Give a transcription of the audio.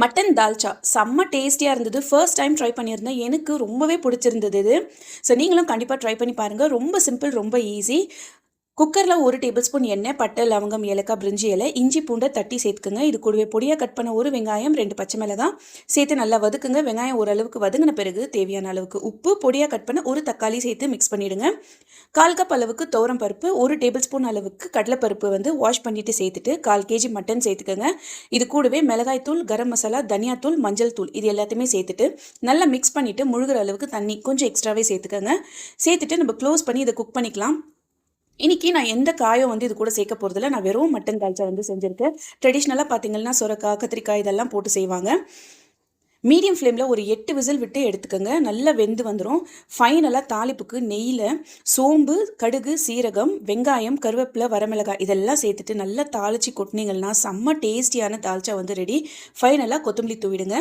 Mutton dalcha செம்ம டேஸ்டியாக இருந்தது. ஃபர்ஸ்ட் டைம் ட்ரை பண்ணியிருந்தேன். எனக்கு ரொம்பவே பிடிச்சிருந்தது இது. ஸோ நீங்களும் கண்டிப்பாக ட்ரை பண்ணி பாருங்கள். ரொம்ப சிம்பிள், ரொம்ப ஈஸி. குக்கரில் 1 டேபிள் ஸ்பூன் எண்ணெய், பட்டை, லவங்கம், ஏலக்காய், பிரிஞ்சி இலை, இஞ்சி பூண்டை தட்டி சேர்த்துக்குங்க. இது கூடவே பொடியாக கட் பண்ண 1 வெங்காயம், 2 பச்சை மிளகாய் சேர்த்து நல்லா வதக்குங்க. வெங்காயம் ஓரளவுக்கு வதங்கின பிறகு தேவையான அளவுக்கு உப்பு, பொடியாக கட் பண்ண 1 தக்காளி சேர்த்து மிக்ஸ் பண்ணிவிடுங்க. 1/4 கப் அளவுக்கு துவரம் பருப்பு, 1 டேபிள் ஸ்பூன் அளவுக்கு கடலைப்பருப்பு வாஷ் பண்ணிவிட்டு சேர்த்துட்டு 1/4 kg மட்டன் சேர்த்துக்கோங்க. இது கூடவே மிளகாய்த்தூள், கரம் மசாலா, தனியாத்தூள், மஞ்சள் தூள் இது எல்லாத்தையுமே சேர்த்துட்டு நல்லா மிக்ஸ் பண்ணிவிட்டு முழுகிற அளவுக்கு தண்ணி கொஞ்சம் எக்ஸ்ட்ராவே சேர்த்துக்கோங்க. சேர்த்துட்டு நம்ம க்ளோஸ் பண்ணி இதை குக் பண்ணிக்கலாம். இன்றைக்கி நான் எந்த காயும் இது கூட சேர்க்க போகிறதில்ல. நான் வெறும் மட்டன் தால்ச்சா செஞ்சுருக்கேன். ட்ரெடிஷ்னலாக பார்த்திங்கன்னா சுரக்காய், கத்திரிக்காய் இதெல்லாம் போட்டு செய்வாங்க. மீடியம் ஃப்ளேமில் ஒரு 8 விசில் விட்டு எடுத்துக்கோங்க. நல்லா வெந்து வந்துடும். ஃபைனலாக தாளிப்புக்கு நெய்யில் சோம்பு, கடுகு, சீரகம், வெங்காயம், கருவேப்பிலை, வரமிளகாய் இதெல்லாம் சேர்த்துட்டு நல்லா தாளித்து கொட்டினீங்கன்னா செம்ம டேஸ்டியான தால்ச்சா ரெடி. ஃபைனலாக கொத்தமல்லி தூவிடுங்க.